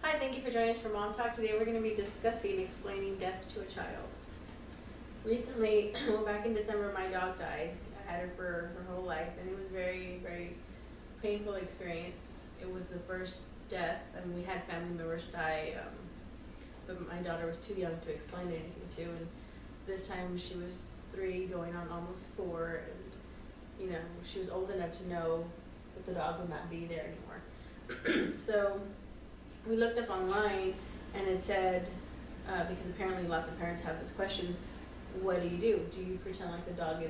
Hi, thank you for joining us for Mom Talk. Today we're going to be discussing explaining death to a child. Recently, well, back in December, my dog died. I had her for her whole life, and it was very, very painful experience. It was the first death. I mean, we had family members die, but my daughter was too young to explain anything to, and this time she was 3 going on almost 4, and you know, she was old enough to know that the dog would not be there anymore. So we looked up online, and it said, because apparently lots of parents have this question, what do you do? Do you pretend like the dog is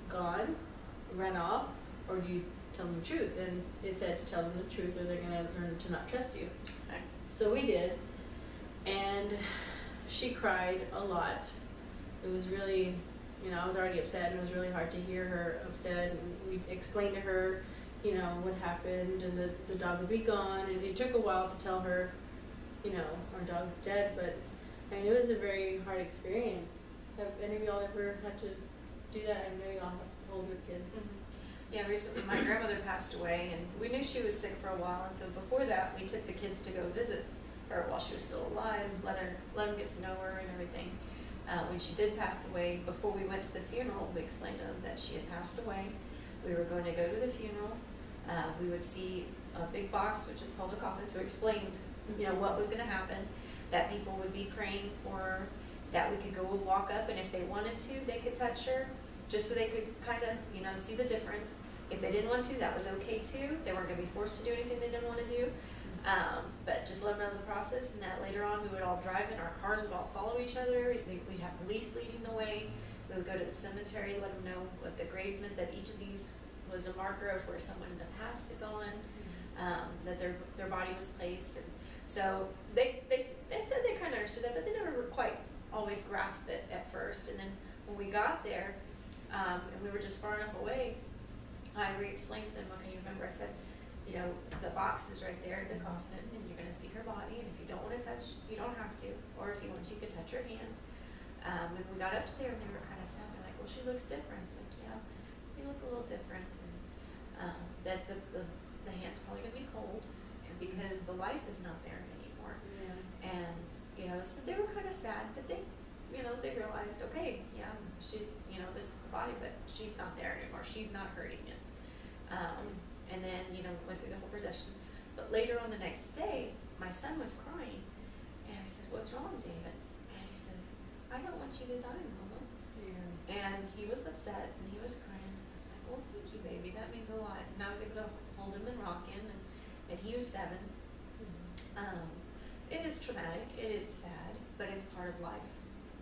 gone, ran off, or do you tell them the truth? And it said to tell them the truth, or they're going to learn to not trust you. Okay. So we did, and she cried a lot. It was really, you know, I was already upset, and it was really hard to hear her upset. And we explained to her, you know, what happened, and the dog would be gone. And it took a while to tell her, you know, our dog's dead, but I mean, it was a very hard experience. Have any of y'all ever had to do that? I know y'all have older kids. Mm-hmm. Yeah, recently my grandmother passed away, and we knew she was sick for a while, and so before that we took the kids to go visit her while she was still alive, let them get to know her and everything. When she did pass away, before we went to the funeral, we explained to them that she had passed away. We were going to go to the funeral. We would see a big box, which is called a coffin, so we explained, you know, what was going to happen, that people would be praying for her, that we could go walk up, and if they wanted to, they could touch her, just so they could kind of, you know, see the difference. If they didn't want to, that was okay too. They weren't going to be forced to do anything they didn't want to do. But just let them know the process, and that later on we would all drive in, our cars would all follow each other, we'd have police leading the way, we would go to the cemetery, let them know what the graves meant, that each of these was a marker of where someone in the past had gone, that their body was placed. And so they said they kind of understood that, but they never quite always grasped it at first. And then when we got there, and we were just far enough away, I re-explained to them, okay, you remember I said, you know, the box is right there, the coffin, and you're going to see her body, and if you don't want to touch, you don't have to, or if you want to, you could touch her hand. When we got up to there, and they were kind of sad, they're like, well, she looks different. It's like, yeah, you look a little different, and that the hand's probably going to be cold, and because the wife is not there anymore. Yeah. And, you know, so they were kind of sad, but they, you know, they realized, okay, yeah, she's, you know, this is the body, but she's not there anymore. She's not hurting it. And then, you know, went through the whole procession. But later on the next day, my son was crying, and I said, what's wrong, David? And he says, I don't want you to die, Mama. Yeah. And he was upset, and he was crying. I was like, well, thank you, baby. That means a lot. And I was able to hold him and rock him, and he was 7. It is traumatic, it is sad, but it's part of life.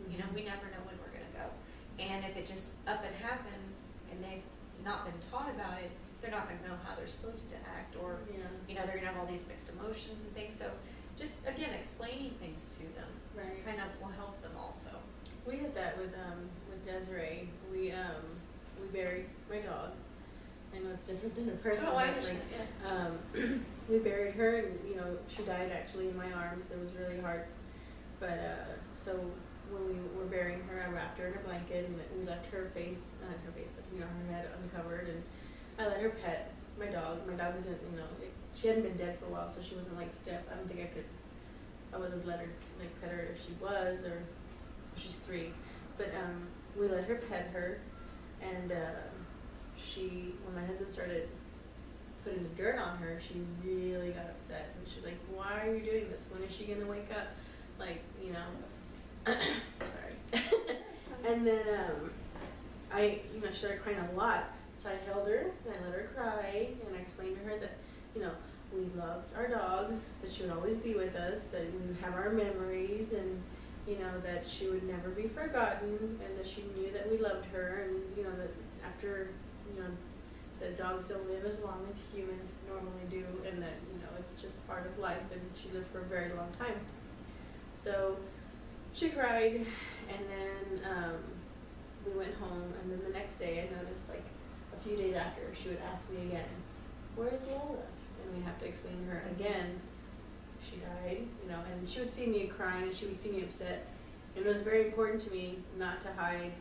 You know, we never know when we're going to go. And if it just up and happens, and they've not been taught about it, they're not going to know how they're supposed to act, or, Yeah. you know, they're going to have all these mixed emotions and things. So just, again, explaining things to them kind of will help them also. We did that with Desiree. We buried my dog. I know it's different than a person. Oh, I understand. Like, we buried her, and you know, she died actually in my arms. It was really hard. But so when we were burying her, I wrapped her in a blanket, and we left her face, not her face, but you know, her head uncovered, and I let her pet my dog. My dog wasn't, you know, she hadn't been dead for a while, so she wasn't like stiff. I don't think I would have let her like pet her if she was, or she's 3. But we let her pet her, and when my husband started putting the dirt on her, she really got upset, and she's like, why are you doing this? When is she gonna wake up? Like, you know. Sorry. And then she started crying a lot. So I held her, and I let her cry, and I explained to her that, you know, we loved our dog, that she would always be with us, that we would have our memories, and, you know, that she would never be forgotten, and that she knew that we loved her, and, you know, that after, you know, that dogs don't live as long as humans normally do, and that, you know, it's just part of life, and she lived for a very long time. So she cried, and then we went home, and then the next day I noticed, like, a few days after, she would ask me again, where's Lola? And we'd have to explain to her again, she died, you know, and she would see me crying, and she would see me upset. And it was very important to me not to hide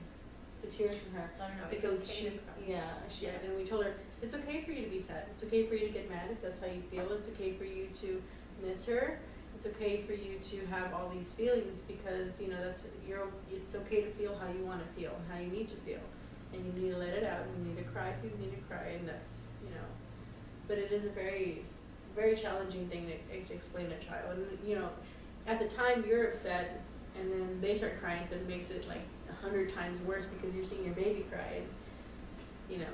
the tears from her. Let her know because and we told her, it's okay for you to be sad. It's okay for you to get mad if that's how you feel. It's okay for you to miss her. it's okay for you to have all these feelings because, you know, it's okay to feel how you want to feel and how you need to feel. And you need to let it out, and you need to cry if you need to cry, and that's, you know, but it is a very, very challenging thing to explain to a child. And, you know, at the time you're upset, and then they start crying, so it makes it like 100 times worse because you're seeing your baby cry, and, you know,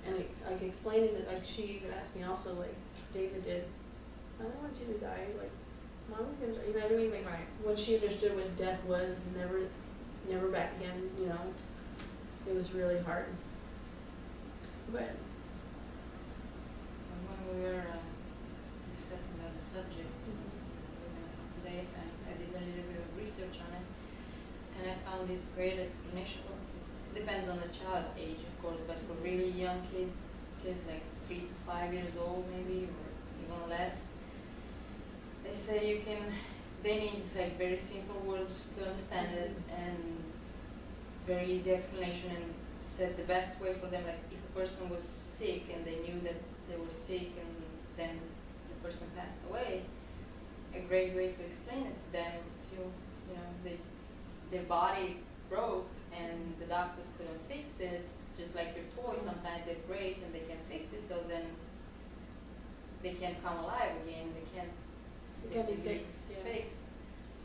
and like explaining it, like she even asked me also, like David did, I don't want you to die, like, Mama's gonna die, you know what I mean? Like, Right. when she understood what death was, never back again, you know, it was really hard. But, When we were discussing about the subject today, I did a little bit of research on it, and I found this great explanation. It depends on the child age, of course, but for really young kids like 3 to 5 years old maybe, or even less, they say they need like very simple words to understand it, and very easy explanation, and said the best way for them, like if a person was sick and they knew that they were sick and then the person passed away, a great way to explain it to them is you know, their body broke and the doctors couldn't fix it, just like your toy, sometimes they break and they can fix it, so then they can't come alive again, it can be fixed, yeah. fixed.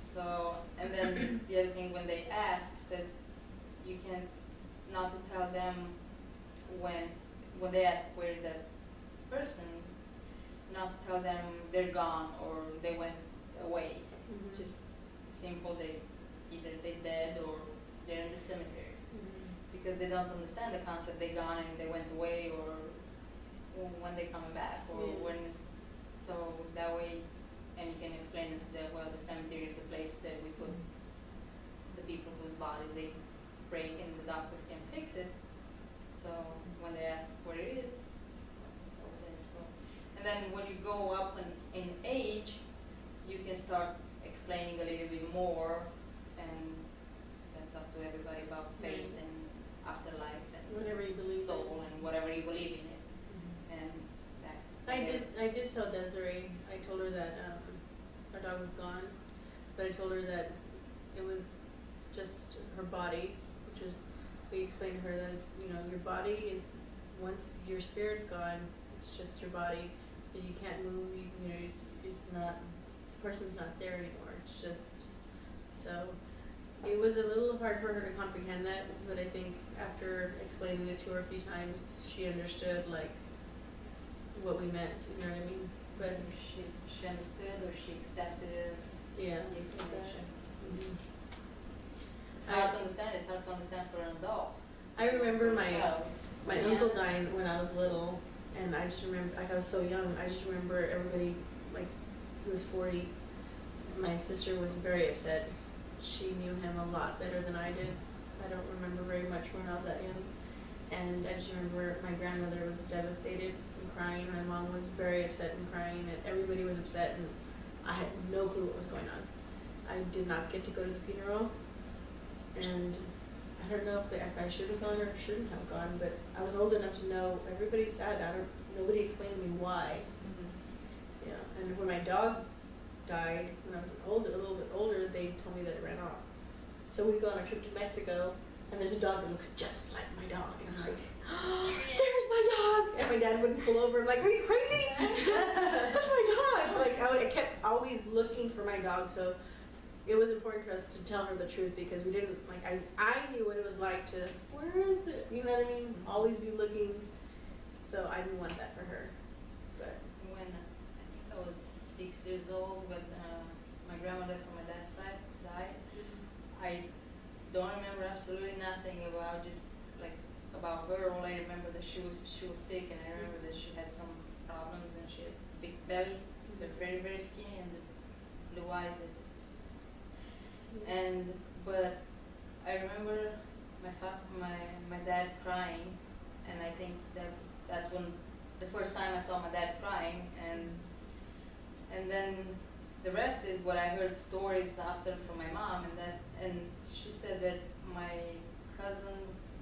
So, and then the other thing, when they asked, said you can not to tell them when they ask where is that person, not to tell them they're gone or they went away. Mhm. Just simple, either they're dead or they're in the cemetery, Mhm. because they don't understand the concept they're gone and they went away, or when they coming back, or Yeah. when it's, so that way, and you can explain that, well, the cemetery is the place that we put the people whose bodies they break and the doctors can fix it. So when they ask where it is, okay, so, and then when you go up in age, you can start explaining a little bit more, and that's up to everybody about faith Right. and afterlife and Whatever you believe in. soul and whatever you believe in it. Mhm. And that I did tell Desiree, I told her that our dog was gone, but I told her that it was just her body, which is, we explained to her that it's, you know, your body is, once your spirit's gone, it's just your body, and you can't move, you know, it's not, the person's not there anymore, it's just, so it was a little hard for her to comprehend that, but I think after explaining it to her a few times, she understood, like, what we meant, you know what I mean? But she understood, or she accepted it as yeah, the explanation. Mhm. It's hard to understand. It's hard to understand for an adult. I remember my Child. Yeah. uncle died when I was little, and I just remember, like, I was so young, I just remember everybody, like, he was 40. My sister was very upset. She knew him a lot better than I did. I don't remember very much when I was that young. And I just remember my grandmother was devastated and crying. My mom was very upset and crying, and everybody was upset, and I had no clue what was going on. I did not get to go to the funeral, and I don't know if I should have gone or shouldn't have gone, but I was old enough to know everybody's sad. Nobody explained to me why. Mm-hmm. Yeah, and when my dog died, when I was a little bit older, they told me that it ran off. So we go on a trip to Mexico, and there's a dog that looks just like my dog, and I'm like, oh, there's my dog! And my dad wouldn't pull over. I'm like, are you crazy? That's my dog! Like, I kept always looking for my dog, so it was important for us to tell her the truth, because we didn't, like, I knew what it was like to, where is it? You know what I mean? Always be looking. So I didn't want that for her. But When I think I was 6 years old, when my grandmother from my dad's side died, I don't remember absolutely nothing about about her. All I remember that she was sick, and I remember that she had some problems, and she had a big belly, but very, very skinny, and the blue eyes. But I remember my dad crying, and I think that's when the first time I saw my dad crying, and then the rest is what I heard stories after from my mom, and she said that my cousin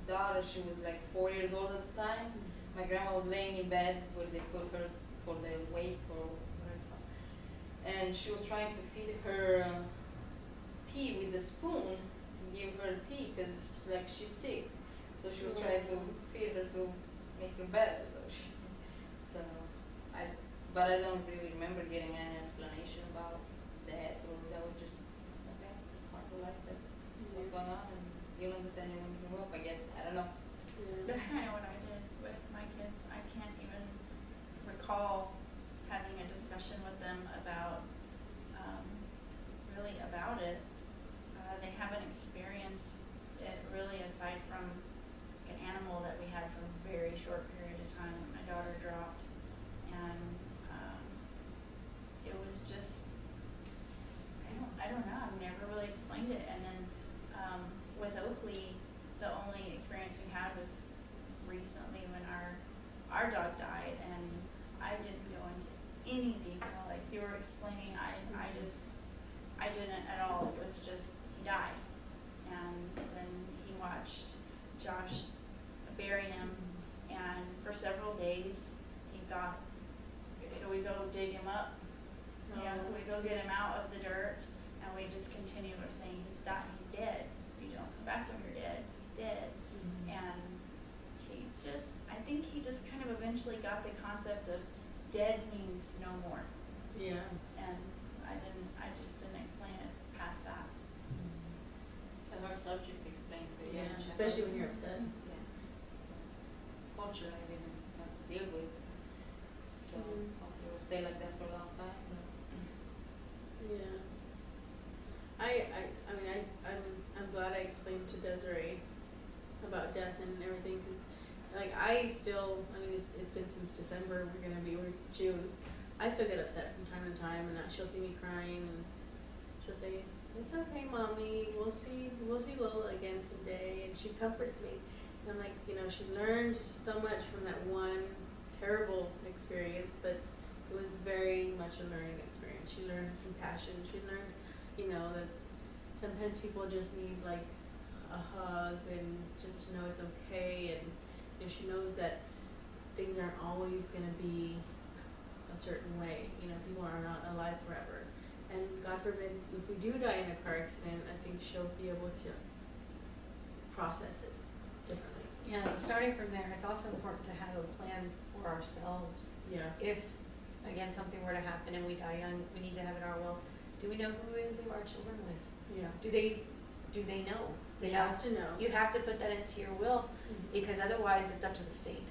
daughter, she was like 4 years old at the time. My grandma was laying in bed where they put her for the wake or whatever, and she was trying to feed her tea with a spoon to give her tea because like she's sick, so she was trying to feed her to make her better. So but I don't really remember getting any explanation about that, or that was just okay. It's part of life. That's what's going on, and you'll understand it when you grow up. I guess I don't know. That's kind of what I did with my kids. I can't even recall having a discussion with them about, really about it. They haven't experienced it really aside from an animal that we had for a very short period of time. My daughter dropped, and it was just, I don't know, I've never really explained it. And then with Oakley, the only experience we had was recently when our dog died, and I didn't go into any detail like you were explaining. I didn't at all. It was just he died, and then he watched Josh bury him, and for several days he thought, could we go dig him up? You know, could we go get him out of the dirt? And we just continued saying, he's died, he's dead. If you don't come back when you're dead, he's dead. And I think he just kind of eventually got the concept of dead means no more. Yeah. And I just didn't explain it past that. It's a hard subject to explain for you. Yeah, especially when you're upset. Yeah. Culture I didn't have to deal with. So hopefully it will stay like that for a long time. Yeah. I'm glad I explained to Desiree about death and everything, because like it's been since December. We're June. I still get upset from time to time, and she'll see me crying, and she'll say, "It's okay, mommy. We'll see Lola again someday," and she comforts me. And I'm like, she learned so much from that one terrible experience, but it was very much a learning experience. She learned compassion. She learned, that sometimes people just need like a hug and just to know it's okay. And she knows that things aren't always going to be a certain way. People are not alive forever. And God forbid, if we do die in a car accident, I think she'll be able to process it differently. Yeah, starting from there, it's also important to have a plan for ourselves. Yeah. If, again, something were to happen and we die young, we need to have in our will, do we know who we leave our children with? Yeah. Do they know? They have to know. You have to put that into your will, Mhm. because otherwise it's up to the state.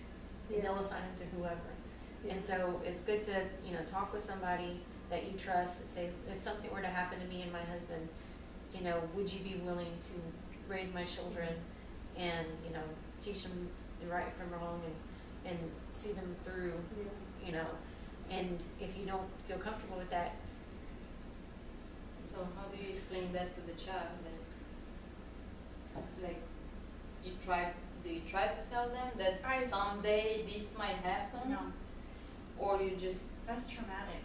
And Yeah. they'll assign them to whoever. Yeah. And so it's good to, talk with somebody that you trust and say, if something were to happen to me and my husband, would you be willing to raise my children and, teach them the right from wrong and see them through, and if you don't feel comfortable with that. So how do you explain that to the child? Like, do you try to tell them that someday this might happen? No, Or you just... that's traumatic.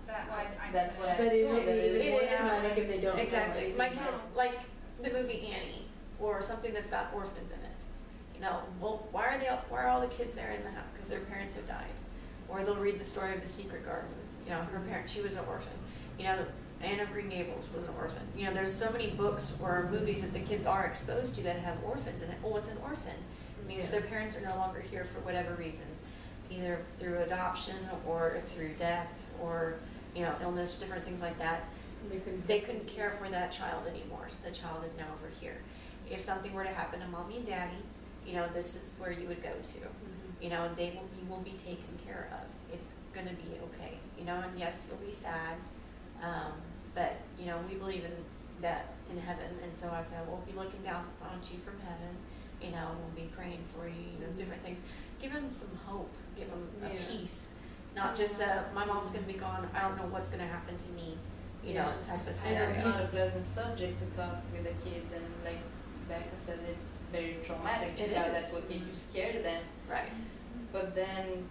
That's what I But saw. it may be more traumatic if they don't. know Exactly. anything. My kids, like the movie Annie, or something that's got orphans in it. Well, why are all the kids there in the house? Because their parents have died. Or they'll read the story of The Secret Garden. Her parent, she was an orphan. Anne of Green Gables was an orphan. There's so many books or movies that the kids are exposed to that have orphans in it. Well, what's an orphan? It means their parents are no longer here for whatever reason, either through adoption or through death or illness, different things like that. They couldn't care for that child anymore, so the child is now over here. If something were to happen to mommy and daddy, this is where you would go to. Mhm. You will be taken care of. It's going to be okay. And yes, you'll be sad, but we believe in that in heaven. And so I said, we'll be looking down on you from heaven. We'll be praying for you. Different things. Give them some hope. Give them a peace. Not just my mom's going to be gone. I don't know what's going to happen to me. Type of I know scenario. it's not a pleasant subject to talk with the kids, and like Becca said, it's very traumatic to It tell is. that what you scare them. Right. But then,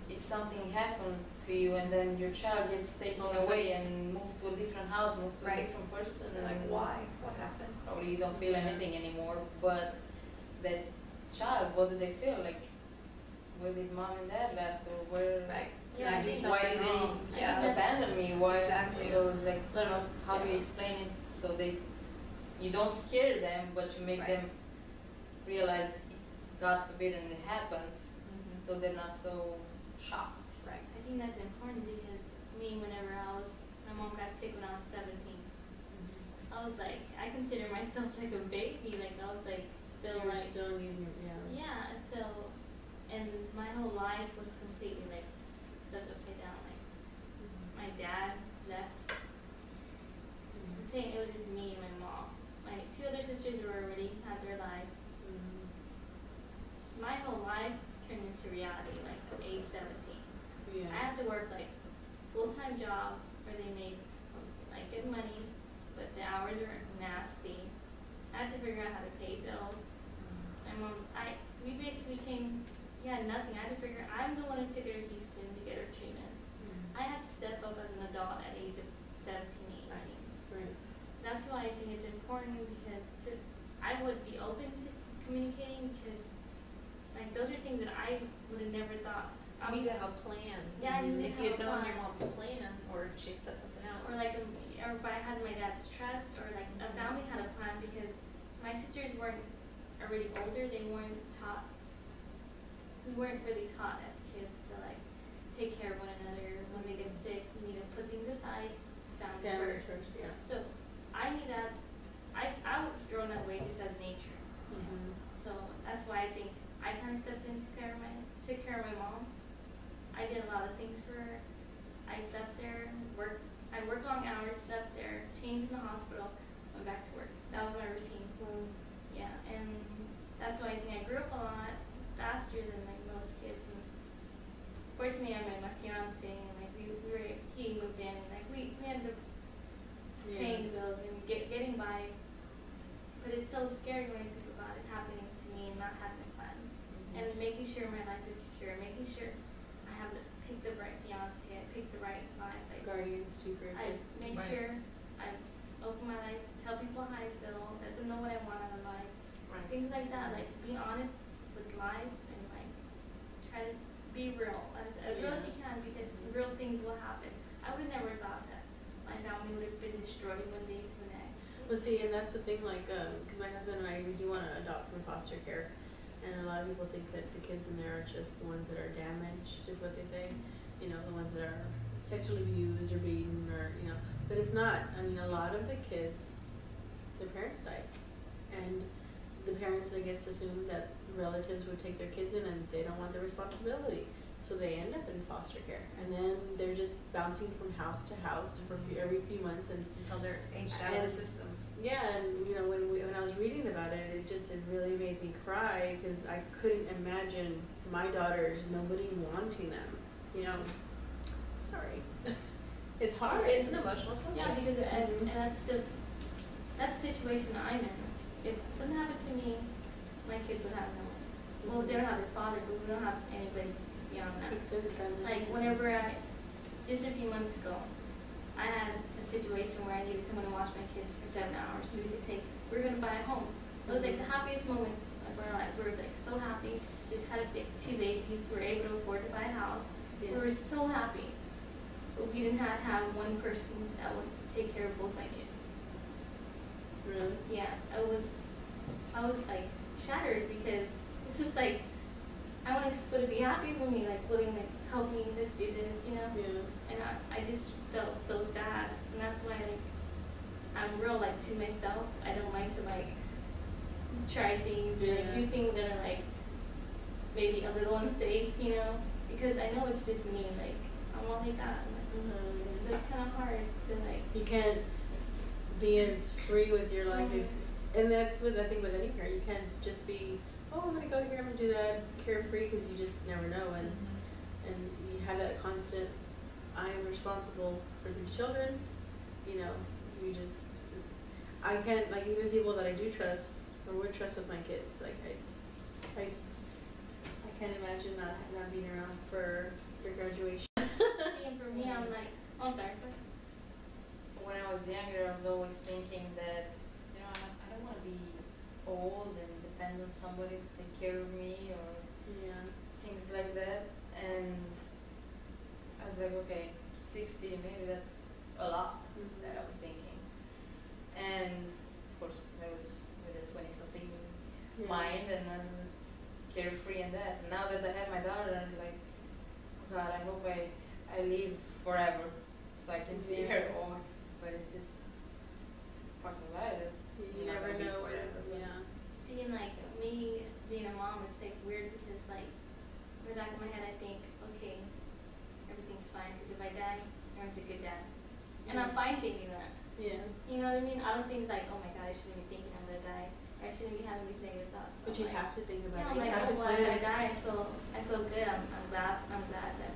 if something happened to you and then your child gets taken away and moved to a different house, moved to a different person, And like, why? What happened? Probably you don't feel anything anymore. But that child, what did they feel? Like, where did mom and dad left, or where? Right. Yeah, I do why something they wrong. Yeah. abandon me? Why? Exactly. So it's like, Let 'em- how do you yeah. explain it so you don't scare them, but you make Right. them realize, God forbid, and it happens, Mhm. so they're not so shocked. Right. I think that's important because whenever my mom got sick when I was 17. I was like, I consider myself like a baby. Like I was like still You're like still needing, yeah. yeah. And so, and my whole life was completely like flipped upside down. Like my dad left. I'm saying it was just me and my mom. My two other sisters were already had their lives. My whole life turned into reality like at age 17. Yeah. I had to work like full-time job where they made like good money, but the hours were nasty. I had to figure out how to pay bills. My mom's, we basically nothing. I had to figure, I'm the one who took her to Houston to get her treatments. I had to step up as an adult at age of 17, 18. Right. That's why I think it's important because I would be open to communicating because like those are things that I would have never thought. You need to have a plan. Yeah, I need to If have you had a known plan. your mom's plan, or she had set something out. Or like, or if I had my dad's trust, or like a family had a plan because my sisters weren't already older. They weren't taught. We weren't really taught as kids to like take care of one another. When they get sick, you need to put things aside. Family Family first. first, yeah. So I knew that. I was grown that way just as nature. So that's why I think I kind of stepped in, took care of my mom. I did a lot of things for her. I slept there, I worked long hours, slept there, changed in the hospital, went back to work. That was my routine. Yeah, and that's why I think I grew up a lot faster than like most kids. And fortunately, I met my fiance, and like he moved in, and like we ended up paying the bills and getting by. But it's so scary when you think about it happening to me and not having a plan, and making sure my life is secure, making sure I have picked the right fiance, I picked the right life. Guardians too for I kids. make Right. sure I open my life, tell people how I feel, let them know what I want out of life, Right. things like that. Like be honest with life and like try to be real as real as you can because real things will happen. I would have never thought that my family would have been destroyed one day to the next. Well, see, and that's the thing, like, because my husband and I, we do want to adopt from foster care, and a lot of people think that the kids in there are just the ones that are damaged, is what they say, you know, the ones that are sexually abused or beaten, or, you know, but it's not. I mean, a lot of the kids, their parents died, and the parents, I guess, assume that relatives would take their kids in, and they don't want the responsibility. So they end up in foster care, and then they're just bouncing from house to house for every few months, and Until they're aged out of the And- system. yeah, and you know when I was reading about it, it really made me cry because I couldn't imagine my daughters nobody wanting them. You know, sorry, it's hard. It's an emotional subject. Yeah, because and that's the situation I'm in. If something happened to me, my kids would have no one. Well, they don't have their father, but we don't have anybody beyond that. Extended family. Like whenever just a few months ago, I had a situation where I needed someone to watch my kids for 7 hours so we were gonna buy a home. It was like the happiest moments of our life. We were like so happy. Just had two babies. We were able to afford to buy a house. Yeah. We were so happy. But we didn't have one person that would take care of both my kids. Really? Yeah, I was like shattered because it's just like I wanted people to be happy for me, like willing to help me, let's do this, you know. Yeah. And I just felt so sad, and that's why like I'm real like to myself. I don't like to like try things or like Yeah. do things that are like maybe a little unsafe, you know, because I know it's just me. Like I'm all like that. So it's kind of hard to like. You can't be as free with your life if, and that's with I think with any parent. You can't just be, oh, I'm gonna go here, I'm gonna do that, carefree, because you just never know, and you have that constant, I am responsible for these children. You know, you just, I can't, like, even people that I do trust or would trust with my kids, like I can't imagine not being around for their graduation. And for me, I'm like, oh, sorry. When I was younger, I was always thinking that, you know, I don't want to be old and depend on somebody to take care of me or Yeah. things like that. And was like, okay, 60, maybe that's a lot Mhm. that I was thinking. And of course, I was with a 20-something Yeah. mind and carefree and that. Now that I have my daughter, I'm like, oh God, I hope I live forever so I can see her Yeah. always. But it's just part of life. That You you're not never gonna be know. forever. Yeah. See, and like me being a mom, it's like weird because like in the back of my head, I think, okay, everything's fine because if I die, Aaron's a good dad, and I'm fine thinking that. Yeah. You know what I mean? I don't think like, oh my God, I shouldn't be thinking I'm gonna die. Or I shouldn't be having these negative thoughts. But you like, have to think yeah, about I'm it. You like, have oh to well, if I plan. die, I feel good. I'm glad that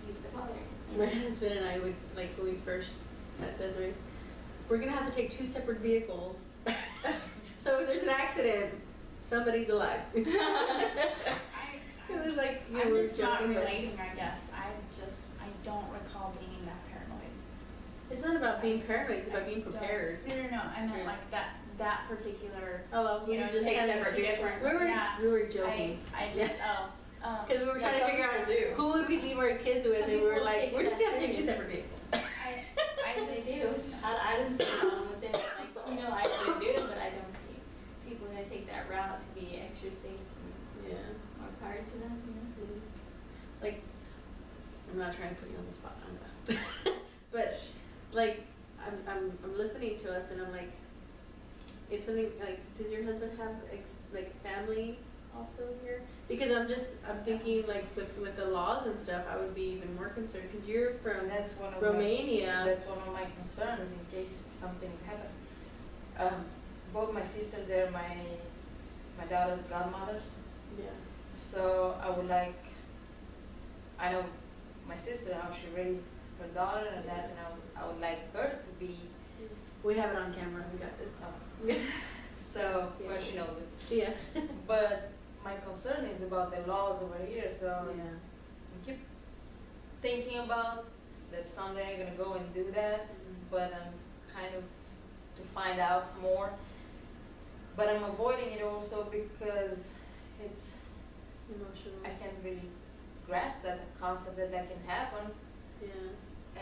he's the father. You My know? husband and I would, like, when we first met Desiree, we're gonna have to take 2 separate vehicles. So if there's an accident, somebody's alive. It was like, you I'm were just not joking, but relating, I guess. I don't recall being that paranoid. it's not about being paranoid, it's about being I don't- prepared. No, I meant Yeah. like that particular, Oh, well, we you know, were just take kind separate vehicles. we were joking. I just, Because we were trying to some figure out people do. who would we leave our kids with, Some and we were people like, take we're it just that gonna take 2 serious. separate vehicles. I They just do. I didn't see a problem with it. Like, you know, I would do it, but I don't see people gonna take that route to be extra safe and Yeah. more power to them. You know? Like, I'm not trying to put you on the spot, I'm not. But, like, I'm listening to us and I'm like, if something, like, does your husband have, like, family also here? Because I'm thinking, like, with the laws and stuff, I would be even more concerned, because you're from And that's one of Romania. that's one of my concerns in case something happens. Both my sisters, they're my daughter's godmothers. Yeah. So I would like, I know my sister, how she raised her daughter and that, and I would like her to be, We have it on camera, we got this. so, Yeah. well, she knows it. Yeah. But my concern is about the laws over here, so Yeah. I keep thinking about that someday I'm gonna go and do that, but I'm kind of to find out more. But I'm avoiding it also because it's, Emotional. I can't really grasp that concept that can happen. Yeah.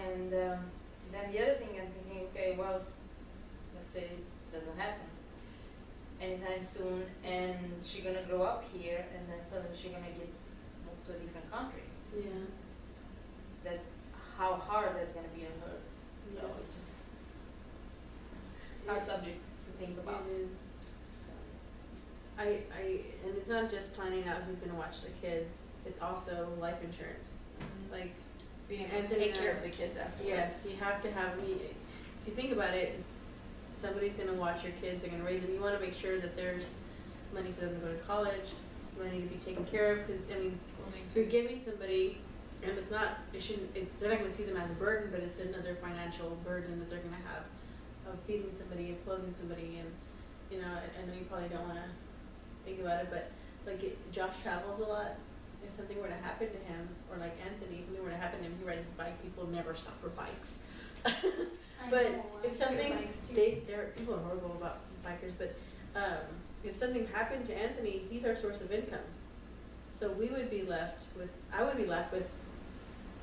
And then the other thing I'm thinking, okay, well, let's say it doesn't happen anytime soon, and she's gonna grow up here, and then suddenly she's gonna get moved to a different country. Yeah. That's how hard that's gonna be on her. So Yeah. it's just our subject to think about. It is. So, And it's not just planning out who's gonna watch the kids, it's also life insurance. Like, Being able to Anthony take and care I- of the kids after. yes, you have to have, if you think about it, somebody's gonna watch your kids, they're gonna raise them, you wanna make sure that there's money for them to go to college, money to be taken care of, cause I mean, if you're giving somebody, and it's not, they're not gonna see them as a burden, but it's another financial burden that they're gonna have of feeding somebody and clothing somebody, and, you know, I know you probably don't wanna think about it, but like Josh travels a lot. If something were to happen to him, or like Anthony, if something were to happen to him, he rides his bike, people never stop for bikes. I But know, if something, bikes too. people are horrible about bikers, but if something happened to Anthony, he's our source of income. So I would be left with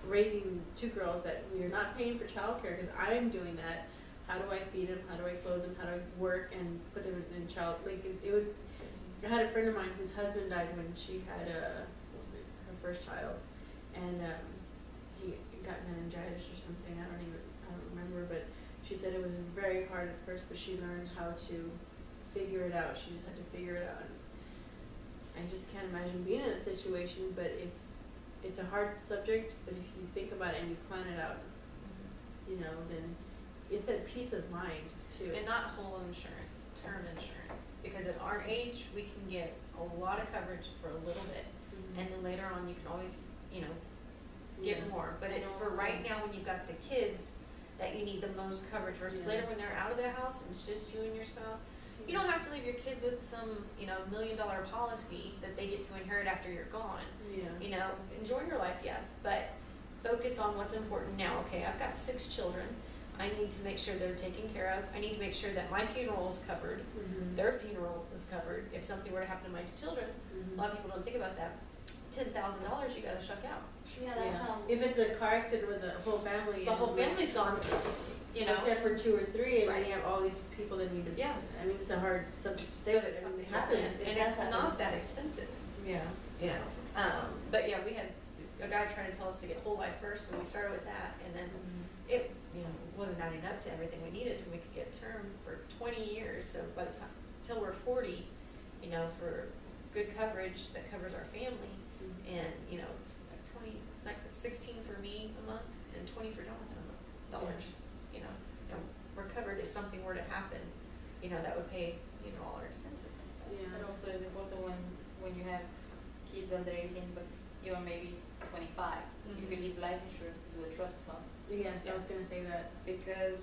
raising 2 girls that we are not paying for childcare because I'm doing that. How do I feed them? How do I clothe them? How do I work and put them in child, like it would, I had a friend of mine whose husband died when she had her first child, and he got meningitis or something. I don't remember, but she said it was very hard at first, but she learned how to figure it out. She just had to figure it out. And I just can't imagine being in that situation. But if it's a hard subject, but if you think about it and you plan it out, you know, then it's a peace of mind too. And not whole insurance, term insurance, because at our age, we can get a lot of coverage for a little bit, Mhm. and then later on, you can always, you know, get Yeah. more, but And it's for also- right now when you've got the kids that you need the most coverage versus Yeah. later when they're out of the house and it's just you and your spouse. You don't have to leave your kids with some, you know, $1 million policy that they get to inherit after you're gone. Yeah. You know, enjoy your life, yes, but focus on what's important now. Okay, I've got 6 children. I need to make sure they're taken care of. I need to make sure that my funeral is covered, Mhm. their funeral is covered. If something were to happen to my children, Mhm. a lot of people don't think about that. $10,000 you gotta shuck out. Yeah, that's how. If it's a car accident with the whole family. The whole and family's gone, you know. Except for 2 or 3, and then Right. you have all these people that need to. Yeah. I mean, it's a hard subject to say, But but it's I mean, something it that happens. happens, It and does it's happen. not that expensive, Yeah. you know. But yeah, we had a guy trying to tell us to get whole life first, and we started with that, and then it, you know, wasn't adding up to everything we needed, and we could get term for 20 years, so by the time, till we're 40, you know, for good coverage that covers our family, and, you know, it's like 20, like 16 for me a month, and 20 for Jonathan a month, dollars, you know. And we're covered if something were to happen, you know, that would pay, you know, all our expenses and stuff. Yeah. But also it's important when you have kids under 18, but you're maybe 25, if you leave life insurance to do a trust fund. Yes, I was gonna say that. Because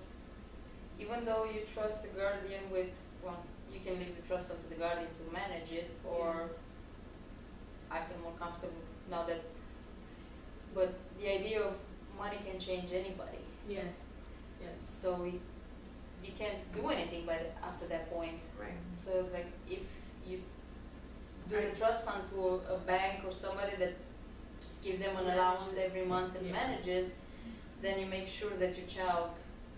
even though you trust the guardian with, well, you can leave the trust fund to the guardian to manage it, or I feel more comfortable now that, but the idea of money can change anybody. Yes, yes. So you can't do anything by after that point. Right. So it's like if you do the trust fund to a bank or somebody that just give them an Manage allowance it. every month and Yeah. manage it, then you make sure that your child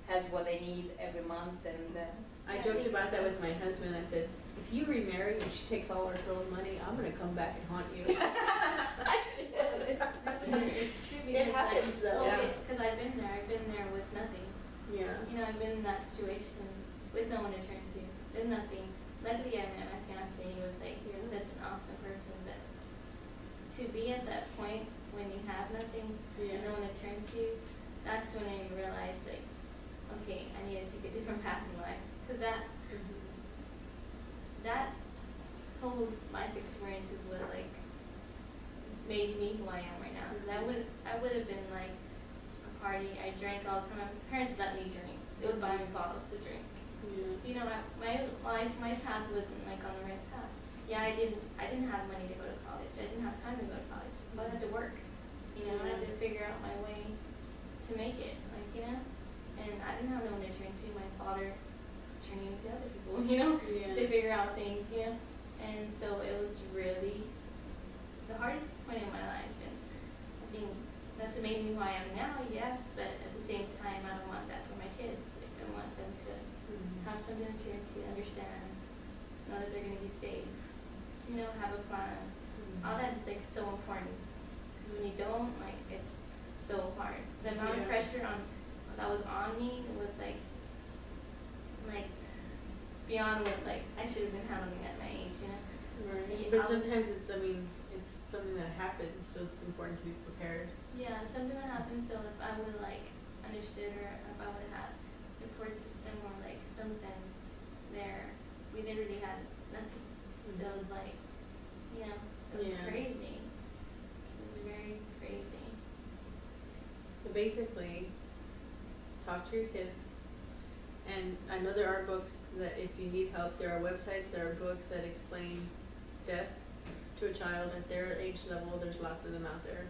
has what they need every month and that. I joked about that with my husband. I said, if you remarry and she takes all our girl's money, I'm gonna come back and haunt you. I did. It's true because It happens though. Well, Yeah. it's because I've been there. I've been there with nothing. Yeah. You know, I've been in that situation with no one to turn to. There's nothing. Luckily, I met my fiance. He was like Yeah. such an awesome person. But to be at that point when you have nothing Yeah. and no one to turn to, that's when I realized like, okay, I need to take a different path in life. Because that whole life experience is what like made me who I am right now. Because I would have been like a party. I drank all the time. My parents let me drink. They would buy me bottles to drink. Yeah. You know, my life, my path wasn't like on the right path. Yeah, I didn't have money to go to college. I didn't have time to go to college. But I had to work. You know, I had to figure out my way to make it. Like, you know, and I didn't have no one to turn to. My father was turning me to other people. You know, Yeah. to figure out things. You know, and so it was really the hardest point in my life. And I think that's made me who I am now. Yes, but at the same time, I don't want that for my kids. Like, I want them to have something to turn to, understand, know that they're going to be safe, you know, have a plan. All that is like so important. Because when you don't, like, it's so hard. The amount of Yeah. pressure that was on me was like beyond what like I should have been handling at my age, you know. Right. Yeah, But I'll- sometimes it's, I mean, it's something that happens, so it's important to be prepared. Yeah, something that happened. So if I would like understood, or if I would have had support system or like something there, we literally had nothing. So it was like, you know, it was Yeah. crazy. It was very crazy. So basically, talk to your kids. And I know there are books that if you need help, there are websites, there are books that explain death to a child at their age level. There's lots of them out there.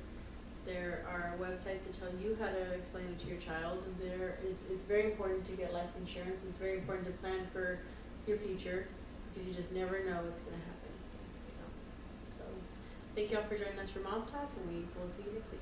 There are websites that tell you how to explain it to your child. And it's very important to get life insurance. It's very important to plan for your future because you just never know what's going to happen. You know? So thank you all for joining us for Mom Talk, and we will see you next week.